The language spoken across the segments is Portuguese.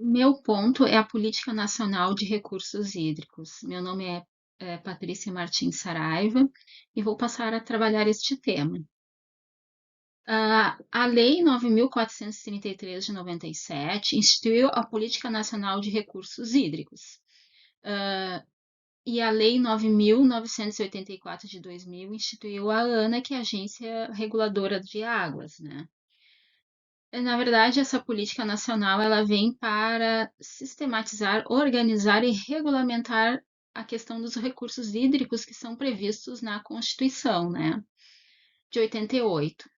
Meu ponto é a Política Nacional de Recursos Hídricos. Meu nome é Patrícia Martins Saraiva e vou passar a trabalhar este tema. A Lei 9.433 de 97 instituiu a Política Nacional de Recursos Hídricos. E a Lei 9.984 de 2000 instituiu a ANA, que é a Agência Reguladora de Águas, né? Na verdade, essa política nacional ela vem para sistematizar, organizar e regulamentar a questão dos recursos hídricos que são previstos na Constituição, né, de 88.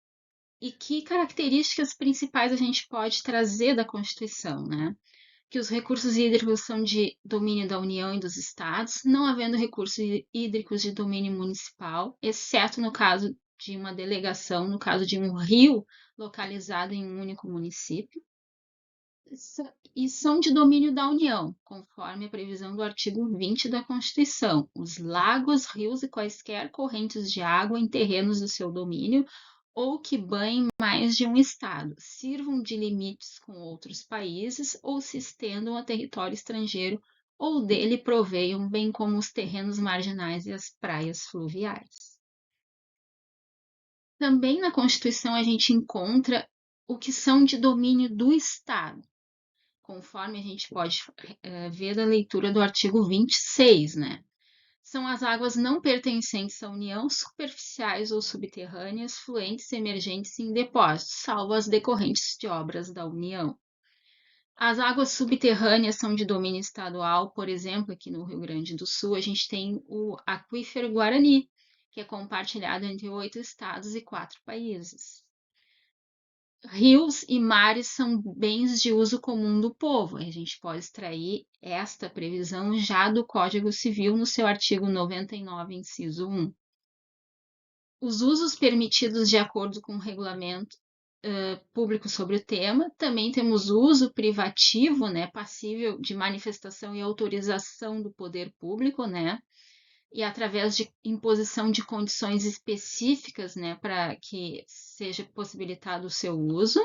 E que características principais a gente pode trazer da Constituição, né? Que os recursos hídricos são de domínio da União e dos Estados, não havendo recursos hídricos de domínio municipal, exceto no caso de uma delegação, no caso de um rio localizado em um único município, e são de domínio da União, conforme a previsão do artigo 20 da Constituição. Os lagos, rios e quaisquer correntes de água em terrenos do seu domínio ou que banhem mais de um estado, sirvam de limites com outros países ou se estendam a território estrangeiro ou dele proveiam, bem como os terrenos marginais e as praias fluviais. Também na Constituição a gente encontra o que são de domínio do Estado, conforme a gente pode ver da leitura do artigo 26, né? São as águas não pertencentes à União, superficiais ou subterrâneas, fluentes, emergentes e em depósitos, salvo as decorrentes de obras da União. As águas subterrâneas são de domínio estadual, por exemplo, aqui no Rio Grande do Sul, a gente tem o Aquífero Guarani, que é compartilhado entre 8 estados e 4 países. Rios e mares são bens de uso comum do povo. A gente pode extrair esta previsão já do Código Civil no seu artigo 99, inciso 1. Os usos permitidos de acordo com o regulamento público sobre o tema. Também temos o uso privativo, né, passível de manifestação e autorização do poder público, né, e através de imposição de condições específicas, né, para que seja possibilitado o seu uso.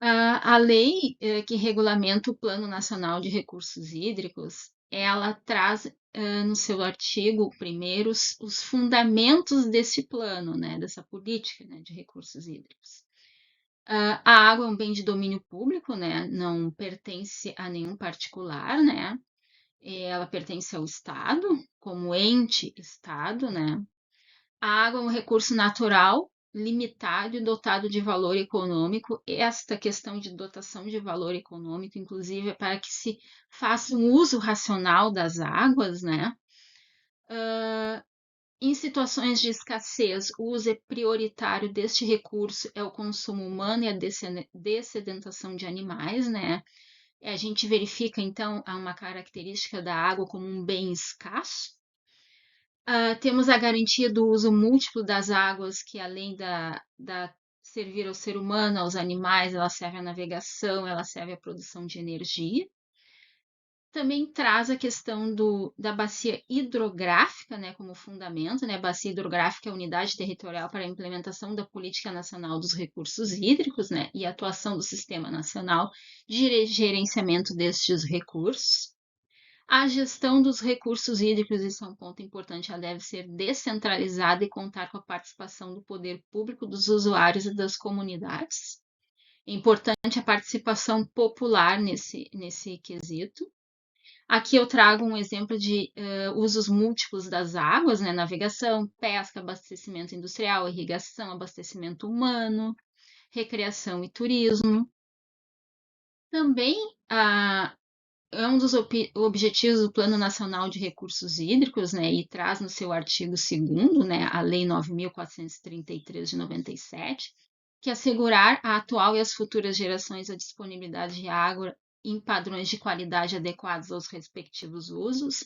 A lei que regulamenta o Plano Nacional de Recursos Hídricos, ela traz no seu artigo primeiro os fundamentos desse plano, né, dessa política, né, de recursos hídricos. A água é um bem de domínio público, né, não pertence a nenhum particular, né, ela pertence ao Estado, como ente Estado, né. A água é um recurso natural, limitado e dotado de valor econômico. Esta questão de dotação de valor econômico, inclusive, é para que se faça um uso racional das águas, né? Em situações de escassez, o uso prioritário deste recurso é o consumo humano e a dessedentação de animais, né? A gente verifica, então, uma característica da água como um bem escasso. Temos a garantia do uso múltiplo das águas, que além da servir ao ser humano, aos animais, ela serve à navegação, ela serve à produção de energia. Também traz a questão da bacia hidrográfica, né, como fundamento, né? A bacia hidrográfica é a unidade territorial para a implementação da Política Nacional dos Recursos Hídricos, né, e a atuação do Sistema Nacional de Gerenciamento destes recursos. A gestão dos recursos hídricos, isso é um ponto importante, ela deve ser descentralizada e contar com a participação do poder público, dos usuários e das comunidades. É importante a participação popular nesse quesito. Aqui eu trago um exemplo de usos múltiplos das águas, né? Navegação, pesca, abastecimento industrial, irrigação, abastecimento humano, recreação e turismo. Também é um dos objetivos do Plano Nacional de Recursos Hídricos, né, e traz no seu artigo 2º, né, a Lei 9.433 de 97, que é assegurar à atual e às futuras gerações a disponibilidade de água em padrões de qualidade adequados aos respectivos usos,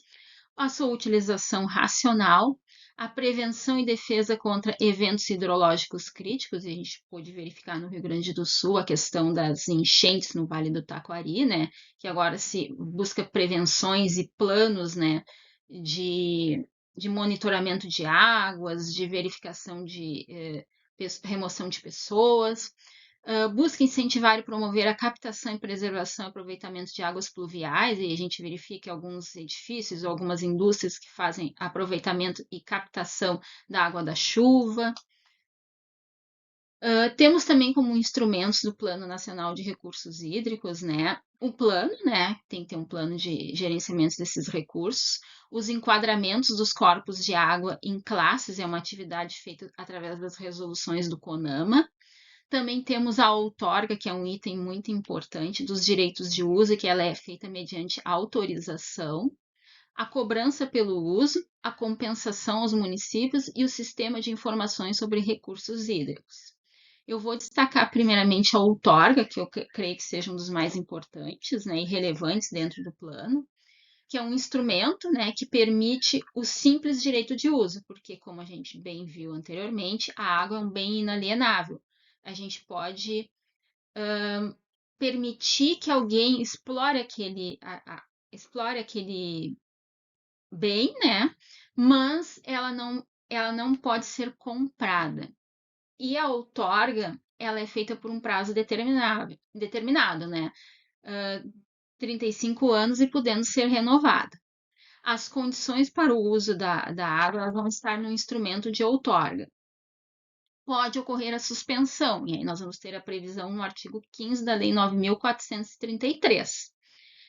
a sua utilização racional, a prevenção e defesa contra eventos hidrológicos críticos, e a gente pôde verificar no Rio Grande do Sul a questão das enchentes no Vale do Taquari, né, que agora se busca prevenções e planos, né, de monitoramento de águas, de verificação de remoção de pessoas, Busca incentivar e promover a captação e preservação e aproveitamento de águas pluviais, e a gente verifica que alguns edifícios ou algumas indústrias que fazem aproveitamento e captação da água da chuva. Temos também como instrumentos do Plano Nacional de Recursos Hídricos, né? O plano, né? Tem que ter um plano de gerenciamento desses recursos. Os enquadramentos dos corpos de água em classes é uma atividade feita através das resoluções do CONAMA. Também temos a outorga, que é um item muito importante dos direitos de uso, que ela é feita mediante autorização, a cobrança pelo uso, a compensação aos municípios e o sistema de informações sobre recursos hídricos. Eu vou destacar primeiramente a outorga, que eu creio que seja um dos mais importantes, né, e relevantes dentro do plano, que é um instrumento, né, que permite o simples direito de uso, porque, como a gente bem viu anteriormente, a água é um bem inalienável. A gente pode permitir que alguém explore aquele bem, né, mas ela não pode ser comprada. E a outorga, ela é feita por um prazo determinado, né? 35 anos e podendo ser renovada. As condições para o uso da água elas vão estar no instrumento de outorga. Pode ocorrer a suspensão, e aí nós vamos ter a previsão no artigo 15 da Lei 9.433,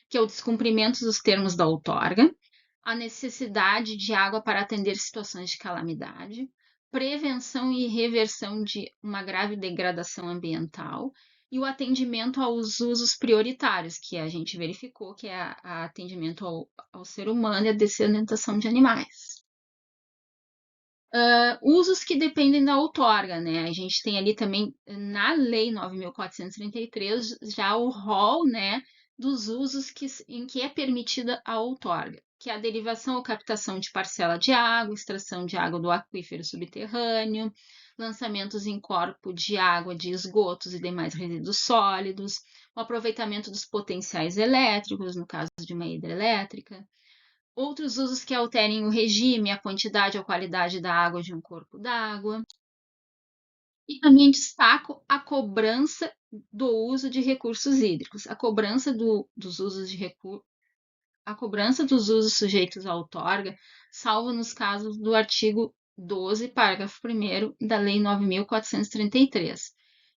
que é o descumprimento dos termos da outorga, a necessidade de água para atender situações de calamidade, prevenção e reversão de uma grave degradação ambiental e o atendimento aos usos prioritários, que a gente verificou que é o atendimento ao ser humano e a dessedentação de animais. Usos que dependem da outorga, né? A gente tem ali também, na Lei 9.433, já o rol, né, dos usos em que é permitida a outorga, que é a derivação ou captação de parcela de água, extração de água do aquífero subterrâneo, lançamentos em corpo de água de esgotos e demais resíduos sólidos, o aproveitamento dos potenciais elétricos, no caso de uma hidrelétrica, outros usos que alterem o regime, a quantidade ou qualidade da água de um corpo d'água. E também destaco a cobrança do uso de recursos hídricos. A cobrança dos usos de a cobrança dos usos sujeitos à outorga, salvo nos casos do artigo 12, parágrafo 1º da Lei 9.433.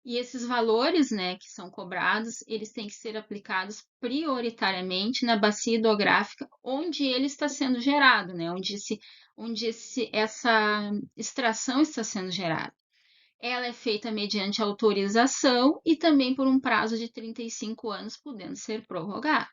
E esses valores, né, que são cobrados, eles têm que ser aplicados prioritariamente na bacia hidrográfica onde ele está sendo gerado, né, onde essa extração está sendo gerada. Ela é feita mediante autorização e também por um prazo de 35 anos, podendo ser prorrogado.